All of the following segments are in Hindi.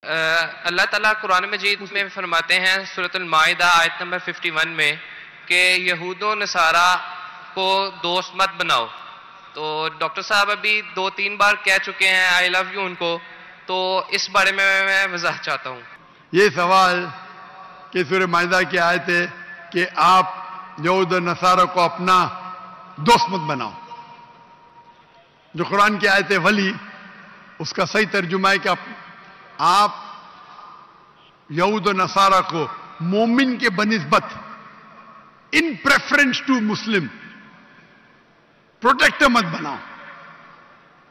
अल्लाह ताला कुरान मजीद में फरमाते हैं सूरतुल माइदा आयत नंबर 51 में कि यहूदो नसारा को दोस्त मत बनाओ। तो डॉक्टर साहब अभी 2-3 बार कह चुके हैं आई लव यू उनको, तो इस बारे में मैं वजाहत चाहता हूँ। ये सवाल कि सूरह माइदा की आयत है कि आप यहूद और नसारा को अपना दोस्त मत बनाओ। जो कुरान की आयत है वली, उसका सही तर्जुमा है कि आप यहूद और नसारा को मोमिन के बनिस्बत इन प्रेफरेंस टू मुस्लिम प्रोटेक्टर मत बनाओ।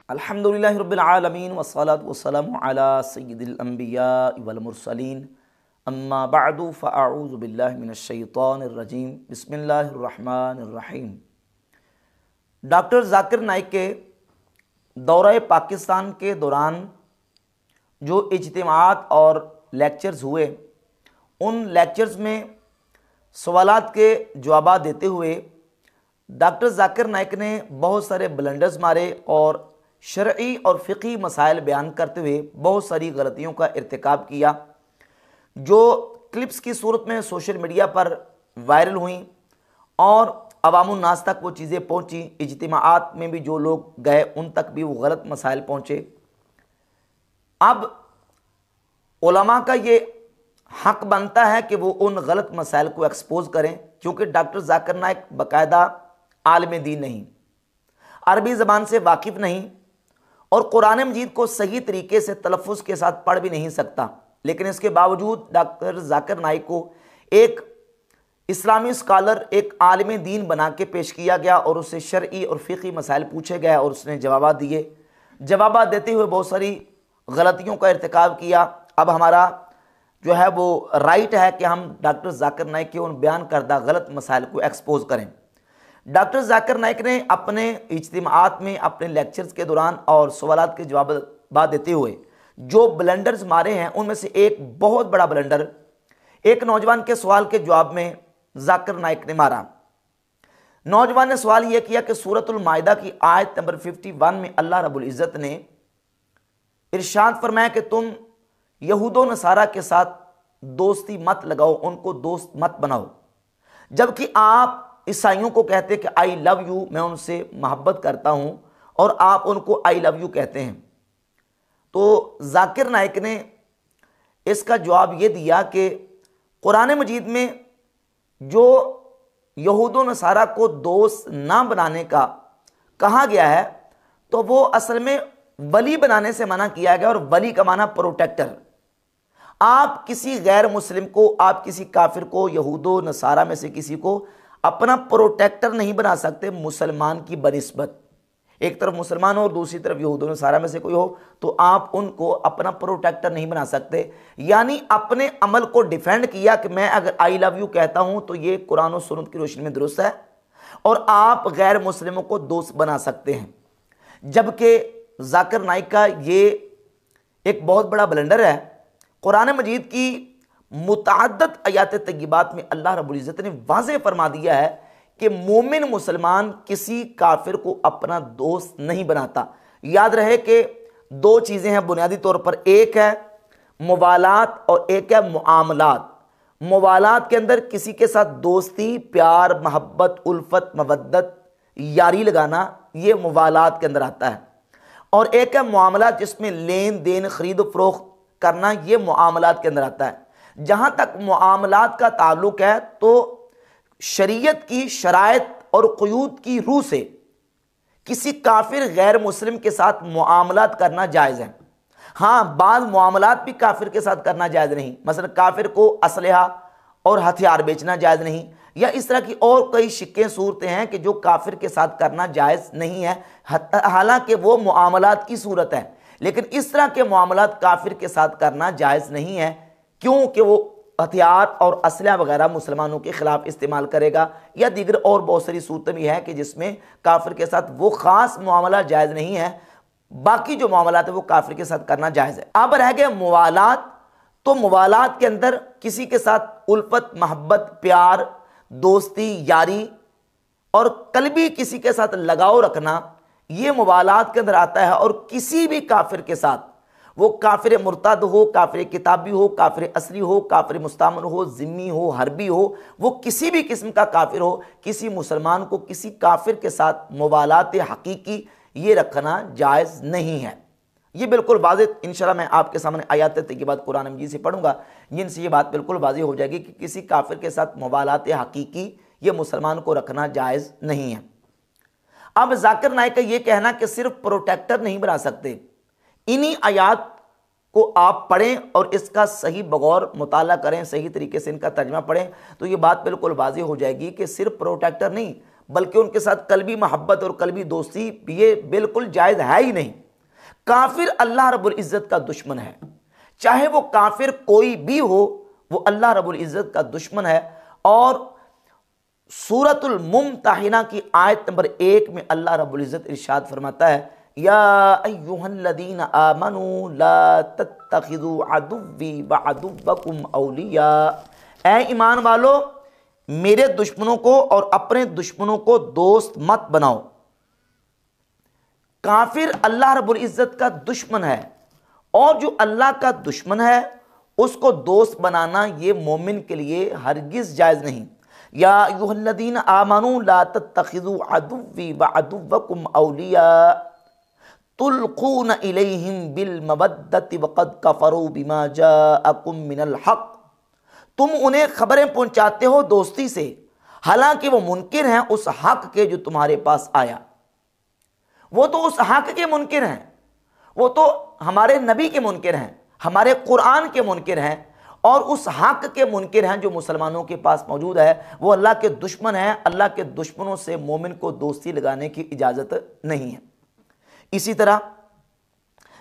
अल्हम्दुलिल्लाहि रब्बिल आलमीन वस्सलातु वस्सलामु अला सय्यिदिल अंबिया वल मुरसलीन अम्मा बअदु फ़अऊज़ु बिल्लाहि मिनश शैतानिर रजीम बिस्मिल्लाहिर रहमानिर रहीम। डॉक्टर जाकिर नाइक के दौरे पाकिस्तान के दौरान जो इज्तिमाआत और लेक्चर्स हुए, उन लेक्चर्स में सवालात के जवाब देते हुए डॉक्टर जाकिर नाइक ने बहुत सारे ब्लंडर्स मारे और शरई और फ़िक़ही मसाइल बयान करते हुए बहुत सारी गलतियों का इर्तिकाब किया, जो क्लिप्स की सूरत में सोशल मीडिया पर वायरल हुई और अवामुन्नास तक वो चीज़ें पहुँची। इज्तिमाआत में भी जो लोग गए उन तक भी वो गलत मसाइल पहुँचे। अब उलमा का ये हक बनता है कि वो उन गलत मसाइल को एक्सपोज करें, क्योंकि डॉक्टर जाकिर नाइक बाकायदा आलिम दीन नहीं, अरबी ज़बान से वाकिफ़ नहीं और कुरान मजीद को सही तरीके से तलफ़ुज़ के साथ पढ़ भी नहीं सकता। लेकिन इसके बावजूद डॉक्टर जाकिर नाइक को एक इस्लामी स्कॉलर, एक आलिम दीन बना के पेश किया गया और उससे शरई और फ़िक़ही मसाइल पूछे गए और उसने जवाब दिए। जवाब देते हुए बहुत सारी गलतियों का इर्तिकाब किया। अब हमारा जो है वो राइट है कि हम डॉक्टर जाकिर नाइक के उन बयान करदा गलत मसाइल को एक्सपोज करें। डॉक्टर जाकिर नाइक ने अपने इज्तिमाआत में, अपने लेक्चर्स के दौरान और सवालात के जवाब देते हुए जो ब्लंडर्स मारे हैं, उनमें से एक बहुत बड़ा ब्लंडर एक नौजवान के सवाल के जवाब में जाकिर नाइक ने मारा। नौजवान ने सवाल यह किया कि सूरतुल माइदा की आयत नंबर 51 में अल्लाह रब्बुल इज़्ज़त ने इरशाद फरमाया कि तुम यहूदो नसारा के साथ दोस्ती मत लगाओ, उनको दोस्त मत बनाओ, जबकि आप ईसाइयों को कहते कि आई लव यू, मैं उनसे मोहब्बत करता हूं, और आप उनको आई लव यू कहते हैं। तो जाकिर नाइक ने इसका जवाब ये दिया कि कुरान मजीद में जो यहूदो नसारा को दोस्त ना बनाने का कहा गया है, तो वो असल में वली बनाने से मना किया गया, और वली का माना प्रोटेक्टर। आप किसी गैर मुस्लिम को, आप किसी काफिर को, यहूदो नसारा में से किसी को अपना प्रोटेक्टर नहीं बना सकते मुसलमान की बनिस्बत। एक तरफ मुसलमान हो और दूसरी तरफ यहूदो नसारा में से कोई हो, तो आप उनको अपना प्रोटेक्टर नहीं बना सकते। यानी अपने अमल को डिफेंड किया कि मैं अगर आई लव यू कहता हूं तो ये कुरान और सुन्नत की रोशनी में दुरुस्त है, और आप गैर मुस्लिमों को दोस्त बना सकते हैं। जबकि जाकिर नाइक का ये एक बहुत बड़ा ब्लंडर है। कुरान मजीद की मुतअद्दिद आयात तय्यबात में अल्लाह रब्बुल इज़्ज़त ने वाज़ेह फरमा दिया है कि मोमिन मुसलमान किसी काफिर को अपना दोस्त नहीं बनाता। याद रहे कि दो चीज़ें हैं बुनियादी तौर पर, एक है मुवालात और एक है मुआमलात। मुवालात के अंदर किसी के साथ दोस्ती, प्यार, मोहब्बत, उल्फत, मवद्दत, यारी लगाना, ये मुवालात के अंदर आता है। और एक है मुआमलात, जिसमें लेन देन, खरीद फरोख्त करना, ये मुआमलात के अंदर आता है। जहां तक मुआमलात का ताल्लुक है तो शरीयत की शराइत और क़ुयूद की रूह से किसी काफिर गैर मुस्लिम के साथ मुआमलात करना जायज़ है। हाँ, बाद मुआमलात भी काफिर के साथ करना जायज़ नहीं। मसलन काफिर को असलहा और हथियार बेचना जायज़ नहीं, या इस तरह की और कई शिक्के सूरतें हैं कि जो काफिर के साथ करना जायज़ नहीं है, हालांकि वो मुआमलात की सूरत है। लेकिन इस तरह के मामलात काफिर के साथ करना जायज़ नहीं है, क्योंकि वो हथियार और असलहा वगैरह मुसलमानों के खिलाफ इस्तेमाल करेगा, या दीगर और बहुत सारी सूरतें भी हैं कि जिसमें काफिर के साथ वो ख़ास मामला जायज़ नहीं है, बाकी जो मामलात है वो काफिर के साथ करना जायज़ है। अब रह गए मुवालात। तो मुवालात के अंदर किसी के साथ उल्फत, मोहब्बत, प्यार, दोस्ती, यारी और कल्बी किसी के साथ लगाव रखना, ये मुवालात के अंदर आता है। और किसी भी काफिर के साथ वो काफिर मुर्तद हो, काफिर किताबी हो, काफिर असली हो, काफिर मुस्तामन हो, ज़िम्मी हो, हरबी हो, वो किसी भी किस्म का काफिर हो, किसी मुसलमान को किसी काफिर के साथ मुवालात हकीकी ये रखना जायज़ नहीं है। ये बिल्कुल वाज़ेह, इंशाल्लाह मैं आपके सामने आयात तय्यबात कुरान मजीद से पढ़ूंगा, जिनसे ये बात बिल्कुल वाज़ेह हो जाएगी कि किसी काफिर के साथ मुवालात हकीकी ये मुसलमान को रखना जायज़ नहीं है। अब जाकिर नाइक का ये कहना कि सिर्फ प्रोटेक्टर नहीं बना सकते, इन्हीं आयात को आप पढ़ें और इसका सही बगौर मुताला करें, सही तरीके से इनका तर्जमा पढ़ें, तो ये बात बिल्कुल वाज़ेह हो जाएगी कि सिर्फ प्रोटेक्टर नहीं बल्कि उनके साथ कल्बी मोहब्बत और कल्बी दोस्ती ये बिल्कुल जायज़ है ही नहीं। काफिर अल्लाह रब्बुल इज़्ज़त का दुश्मन है, चाहे वो काफिर कोई भी हो, वो अल्लाह रब्बुल इज़्ज़त का दुश्मन है। और सूरतुल मुम्तहिना की आयत नंबर 1 में अल्लाह रब्बुल इज़्ज़त इरशाद फरमाता है, या अय्युहल्लज़ीना आमनू ला तत्तखिज़ू अदुव्वी व अदुव्वकुम औलिया, ऐ ईमान वालो मेरे दुश्मनों को और अपने दुश्मनों को दोस्त मत बनाओ। काफिर अल्लाह रब्बुल इज़्ज़त का दुश्मन है और जो अल्लाह का दुश्मन है उसको दोस्त बनाना ये मोमिन के लिए हरगिज़ जायज़ नहीं। या अय्युहल्लज़ीना आमनू ला तत्तखिज़ू अदुव्वी व अदुव्वकुम औलिया तुल्क़ून इलैहिम बिल मवद्दति वक़द कफ़रू बिमा जाअकुम मिनल हक़, तुम उन्हें खबरें पहुंचाते हो दोस्ती से, हालांकि वो मुनकिर हैं उस हक के जो तुम्हारे पास आया। वो तो उस हक के मुनकिर हैं, वो तो हमारे नबी के मुनकिर हैं, हमारे कुरान के मुनकिर हैं, और उस हक के मुनकिर हैं जो मुसलमानों के पास मौजूद है। वो अल्लाह के दुश्मन हैं। अल्लाह के दुश्मनों से मोमिन को दोस्ती लगाने की इजाज़त नहीं है। इसी तरह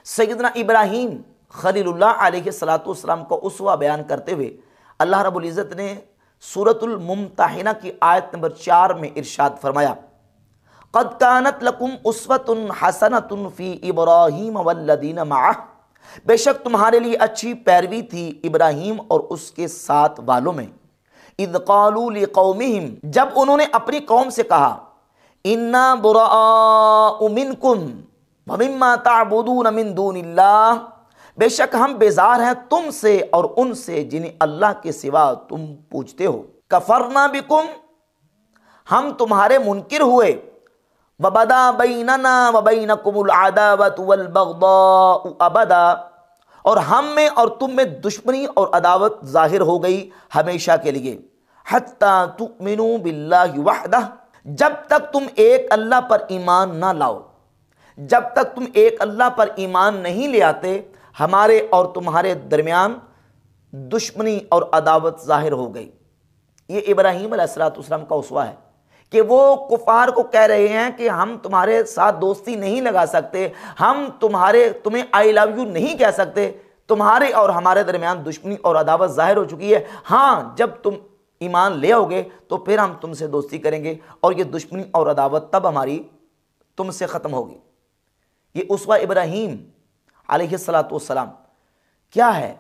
सैयदना इब्राहीम खलीलुल्लाह अलैहिस्सलातु वस्सलाम को उसवा बयान करते हुए अल्लाह रब्बुल इज़्ज़त ने सूरतुल मुम्तहिना की आयत नंबर 4 में इरशाद फरमाया, क़द कानत लकुम उस्वतुन हसनतुन फ़ी इब्राहीम वल्लज़ीना मअह, बेशक तुम्हारे लिए अच्छी पैरवी थी इब्राहीम और उसके साथ वालों में। इज़ क़ालू लिक़ौमिहिम, जब उन्होंने अपनी कौम से कहा, इन्ना बुराअ मिनकुम व मिम्मा तअबुदून मिन दूनिल्लाह, बेशक हम बेजार हैं तुमसे और उनसे जिन्हें अल्लाह के सिवा तुम पूजते हो। कफरना बिकुम, हम तुम्हारे मुनकिर हुए। वबदा बैनना व बैनकुमुल अदावतु वल बग़दाउ अबदा, और हम में और तुम में दुश्मनी और अदावत जाहिर हो गई हमेशा के लिए। हत्ता तुमिनू बिल्लाहि वहदह, जब तक तुम एक अल्लाह पर ईमान ना लाओ, जब तक तुम एक अल्लाह पर ईमान नहीं ले आते, हमारे और तुम्हारे दरमियान दुश्मनी और अदावत जाहिर हो गई। ये इब्राहीम अलैहिस्सलाम का उसवा है कि वो कुफार को कह रहे हैं कि हम तुम्हारे साथ दोस्ती नहीं लगा सकते, हम तुम्हें आई लव यू नहीं कह सकते, तुम्हारे और हमारे दरमियान दुश्मनी और अदावत जाहिर हो चुकी है। हाँ, जब तुम ईमान ले आओगे तो फिर हम तुमसे दोस्ती करेंगे और ये दुश्मनी और अदावत तब हमारी तुमसे ख़त्म होगी। ये उसवा इब्राहीम अलैहिस्सलातु वस्सलाम क्या है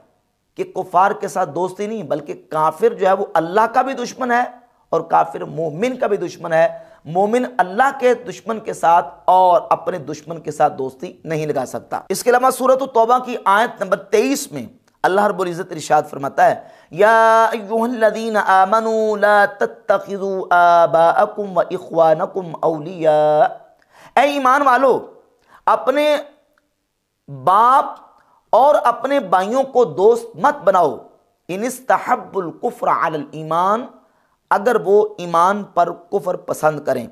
कि कुफार के साथ दोस्ती नहीं, बल्कि काफिर जो है वो अल्लाह का भी दुश्मन है और काफिर मोमिन का भी दुश्मन है। मोमिन अल्लाह के दुश्मन के साथ और अपने दुश्मन के साथ दोस्ती नहीं लगा सकता। इसके अलावा सूरत तौबा की आयत नंबर 23 में अल्लाह रब्बुल इज़्ज़त इरशाद फरमाता है, या अय्युहल्लज़ीना आमनू ला तत्तखिज़ू आबाअकुम व इख्वानकुम औलिया, ऐ ईमान वालो अपने बाप और अपने भाइयों को दोस्त मत बनाओ। इनिस्तहब्बुल कुफ्र अलल ईमान, अगर वो ईमान पर कुफ्र पसंद करें।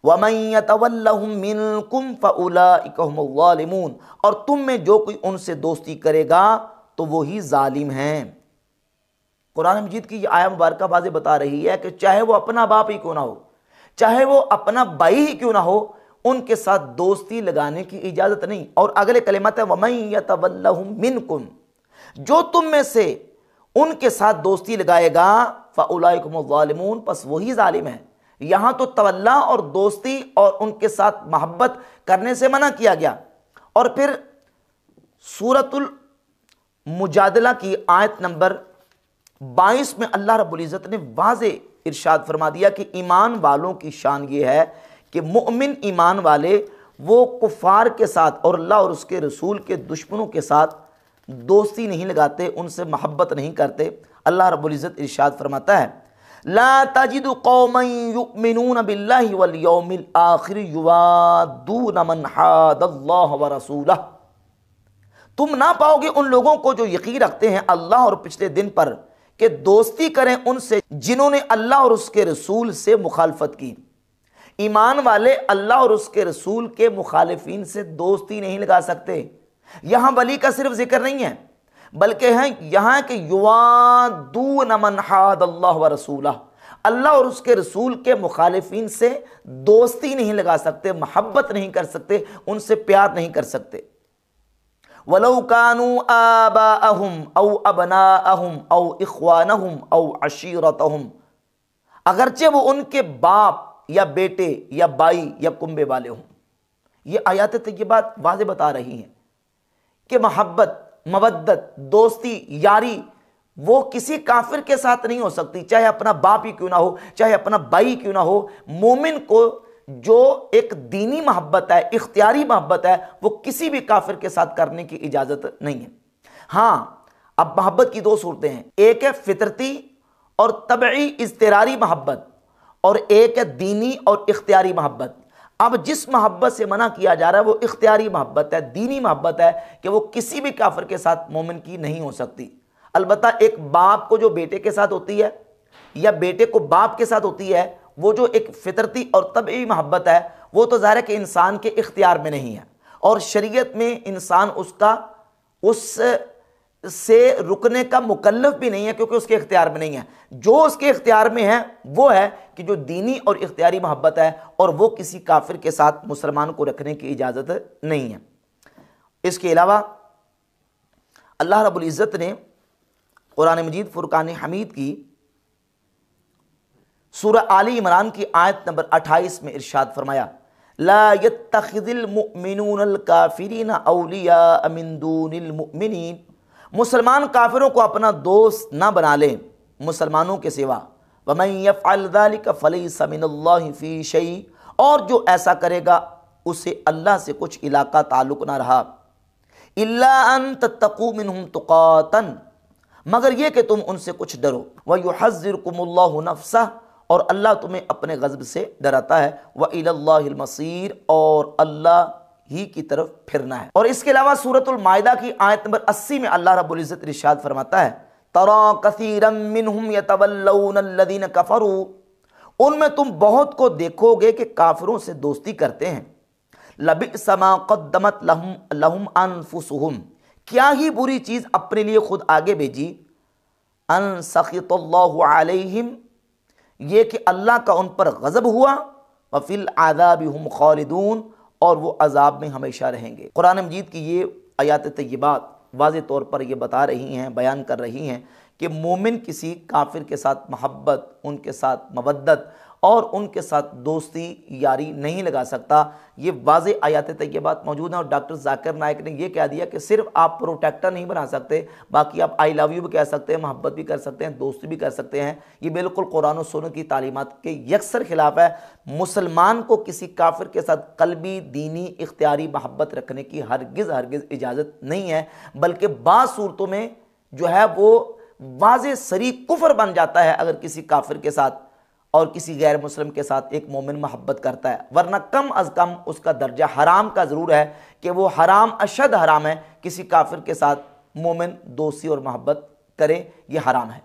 वमन यतवल्लहुम मिनकुम फउलाइका हुमुज़ ज़ालिमून, और तुम में जो कोई उनसे दोस्ती करेगा तो वो ही जालिम हैं। कुरान मजीद की आयत मुबारक वाज़ेह बता रही है कि चाहे वो अपना बाप ही क्यों ना हो, चाहे वो अपना भाई ही क्यों ना हो, उनके साथ दोस्ती लगाने की इजाज़त नहीं। और अगले कलिमत है, वमन यतवल्लहुम मिनकुम, जो तुम में से उनके साथ दोस्ती लगाएगा, फउलाइका हुमुज़ ज़ालिमून, बस वही जालिम है। यहाँ तो तवल्ला और दोस्ती और उनके साथ मोहब्बत करने से मना किया गया। और फिर सूरतुल मुजादला की आयत नंबर 22 में अल्लाह रब्बुल इज़्ज़त ने वाज़े इरशाद फरमा दिया कि ईमान वालों की शान ये है कि मुअमिन ईमान वाले वो कुफार के साथ और अल्लाह और उसके रसूल के दुश्मनों के साथ दोस्ती नहीं लगाते, उनसे मोहब्बत नहीं करते। अल्लाह रब्बुल इज़्ज़त इरशाद फरमाता है, ला तजिदु कौमन युमिनून बिल्लाहि वल यौमिल आखिर युवादून मन हादल्लाह व रसूलह। तुम ना पाओगे उन लोगों को जो यकीन रखते हैं अल्लाह और पिछले दिन पर, कि दोस्ती करें उनसे जिन्होंने अल्लाह और उसके रसूल से मुखालफत की। ईमान वाले अल्लाह और उसके रसूल के मुखालिफिन से दोस्ती नहीं लगा सकते। यहाँ वली का सिर्फ जिक्र नहीं है, बल्कि है यहाँ के युवादून मन हादल्लाह व रसूलह, अल्लाह और उसके रसूल के मुखालिफिन से दोस्ती नहीं लगा सकते, मोहब्बत नहीं कर सकते, उनसे प्यार नहीं कर सकते। वलौ कानू आबाअहुम औ अबनाअहुम औ इख्वानहुम औ अशीरतहुम, अगरचे वो उनके बाप या बेटे या बाई या कुंबे वाले हों। ये आयत तय्यबात वाज़े बता रही हैं कि मोहब्बत, मवद्दत, दोस्ती, यारी वो किसी काफिर के साथ नहीं हो सकती, चाहे अपना बाप ही क्यों ना हो, चाहे अपना भाई क्यों ना हो। मोमिन को जो एक दीनी मोहब्बत है, इख्तियारी मोहब्बत है, वो किसी भी काफिर के साथ करने की इजाजत नहीं है। हाँ, अब मोहब्बत की दो सूरतें हैं, एक है फितरती और तबई इज़्तिरारी मोहब्बत, और एक है दीनी और इख्तियारी मोहब्बत। अब जिस मोहब्बत से मना किया जा रहा है वो इख्तियारी मोहब्बत है, दीनी मोहब्बत है, कि वो किसी भी काफिर के साथ मोमिन की नहीं हो सकती। अलबत्ता एक बाप को जो बेटे के साथ होती है या बेटे को बाप के साथ होती है, वो जो एक फितरती और तबई मोहब्बत है, वो तो ज़ाहिर है कि इंसान के इख्तियार में नहीं है, और शरीयत में इंसान उसका उस से रुकने का मुकल्लफ भी नहीं है, क्योंकि उसके इख्तियार में नहीं है। जो उसके इख्तियार में है वो है कि जो दीनी और इख्तियारी मोहब्बत है, और वो किसी काफिर के साथ मुसलमान को रखने की इजाज़त नहीं है। इसके अलावा अल्लाह रब्बुल इज़्ज़त ने कुरान मजीद फुरकान हमीद की सूरह आली इमरान की आयत नंबर 28 में इरशाद फरमाया, ला यत्तखिज़िल मुअमिनूनल काफिरीना औलिया मिन दूनिल मुअमिनीन, मुसलमान काफिरों को अपना दोस्त ना बना लें मुसलमानों के सिवा। वमन यफ़अल ज़ालिका फ़लैसा मिनल्लाहि फ़ी शै, और जो ऐसा करेगा उसे अल्लाह से कुछ इलाका ताल्लुक़ ना रहा। इल्ला अन तत्तक़ू मिनहुम तुक़ातन, मगर यह कि तुम उनसे कुछ डरो। व युहज़्ज़िरुकुमुल्लाहु नफ़्सह, और अल्लाह तुम्हें अपने गज़ब से डराता है। व इलल्लाहिल मसीर, और अल्लाह ही की तरफ फिरना है। और इसके अलावा सूरतुल माइदा की आयत नंबर 80 में अल्लाह रब्बुल इज़्ज़त इरशाद फरमाता है, तरा कसीरम मिनहुम यतवल्लौन अल्लज़ीन कफरू, उनमें तुम बहुत को देखोगे कि काफिरों से दोस्ती करते हैं। लबिअस मा क़द्दमत लहुम अनफुसुहुम, क्या ही बुरी चीज़ अपने लिए खुद आगे भेजी। अन सख़ितल्लाहु अलैहिम, ये कि अल्लाह का उन पर गज़ब हुआ। व फिल आज़ाबि हुम खालिदून, और वो अजाब में हमेशा रहेंगे। कुरान मजीद की ये आयात तय्यबात वाज़े तौर पर ये बता रही हैं, बयान कर रही हैं कि मोमिन किसी काफिर के साथ मोहब्बत, उनके साथ मवद्दत और उनके साथ दोस्ती यारी नहीं लगा सकता। ये वाज़े आयात तय्यबात मौजूद हैं। और डॉक्टर जाकिर नाइक ने यह कह दिया कि सिर्फ आप प्रोटेक्टर नहीं बना सकते, बाकी आप आई लव यू भी कह सकते हैं, मोहब्बत भी कर सकते हैं, दोस्ती भी कर सकते हैं। ये बिल्कुल कुरान और सुन्नत की तालीमात के यकसर खिलाफ है। मुसलमान को किसी काफिर के साथ कल्बी, दीनी, इख्तियारी मोहब्बत रखने की हरगिज़ इजाज़त नहीं है, बल्कि बाज़ सूरतों में जो है वो वाज़े सरी कुफ्र बन जाता है अगर किसी काफिर के साथ और किसी गैर मुस्लिम के साथ एक मोमिन मोहब्बत करता है। वरना कम अज़ कम उसका दर्जा हराम का ज़रूर है, कि वो हराम अशद हराम है, किसी काफिर के साथ मोमिन दोस्ती और मोहब्बत करे, ये हराम है।